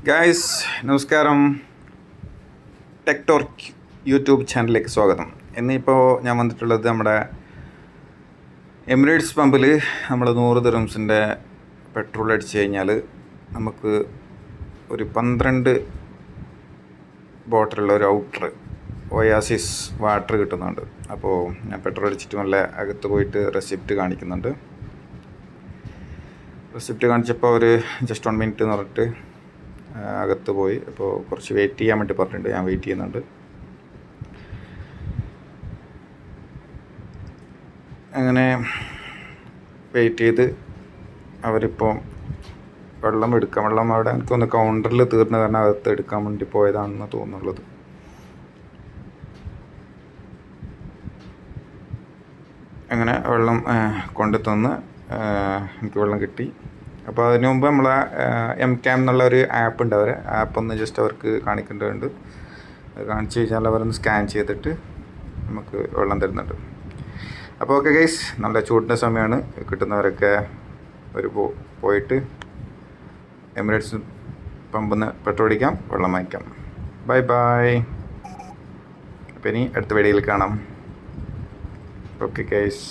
Guys നമസ്കാരം. Tech torque YouTube ചാനലിലേക്ക് സ്വാഗതം. ഇന്നിപ്പോൾ ഞാൻ വന്നിട്ടുള്ളത് നമ്മുടെ എമിറേറ്റ്സ് പമ്പിൽ നമ്മൾ 100 ദിർഹംസിൻ്റെ പെട്രോൾ അടിച്ചു കഴിഞ്ഞാൽ നമുക്ക് ഒരു 12 ബോട്ടിലുള്ള ഒരു ഔട്ടർ ഒയാസിസ് വാട്ടർ കിട്ടുന്നുണ്ട്. അപ്പോൾ ഞാൻ പെട്രോൾ അടിച്ചിട്ട് നല്ല അകത്ത് പോയിട്ട് റെസിപ്റ്റ് കാണിക്കുന്നുണ്ട്. റെസിപ്റ്റ് കാണിച്ചപ്പോൾ ഒരു ജസ്റ്റ് 1 മിനിറ്റ് എന്ന് പറഞ്ഞിട്ട് അകത്ത് പോയി. അപ്പോൾ കുറച്ച് വെയിറ്റ് ചെയ്യാൻ വേണ്ടി പറഞ്ഞിട്ടുണ്ട്. ഞാൻ വെയിറ്റ് ചെയ്യുന്നുണ്ട്. അങ്ങനെ വെയിറ്റ് ചെയ്ത് അവരിപ്പോൾ വെള്ളം അവിടെ എനിക്കൊന്ന് കൗണ്ടറിൽ തീർന്ന കാരണം അകത്ത് എടുക്കാൻ വേണ്ടി പോയതാണെന്ന് തോന്നുന്നുള്ളത്. അങ്ങനെ വെള്ളം കൊണ്ടു തന്ന് എനിക്ക് വെള്ളം കിട്ടി. അപ്പോൾ അതിന് മുമ്പ് നമ്മളെ MCAM എന്നുള്ള ഒരു ആപ്പ് ഉണ്ട്. അവരെ ആപ്പൊന്ന് ജസ്റ്റ് അവർക്ക് കാണിക്കേണ്ടതുണ്ട്. അത് കാണിച്ചു കഴിഞ്ഞാൽ അവരൊന്ന് സ്കാൻ ചെയ്തിട്ട് നമുക്ക് വെള്ളം തരുന്നുണ്ട്. അപ്പോൾ ഓക്കെ ഗൈസ്, നല്ല ചൂടിൻ്റെ സമയമാണ്. കിട്ടുന്നവരൊക്കെ പോയിട്ട് എമിറേറ്റ്സ് പമ്പിൽ നിന്ന് പെട്രോൾ അടിക്കാം, വെള്ളം വാങ്ങിക്കാം. Bye bye. അപ്പോൾ ഇനി അടുത്ത വീഡിയോയിൽ കാണാം. Okay guys.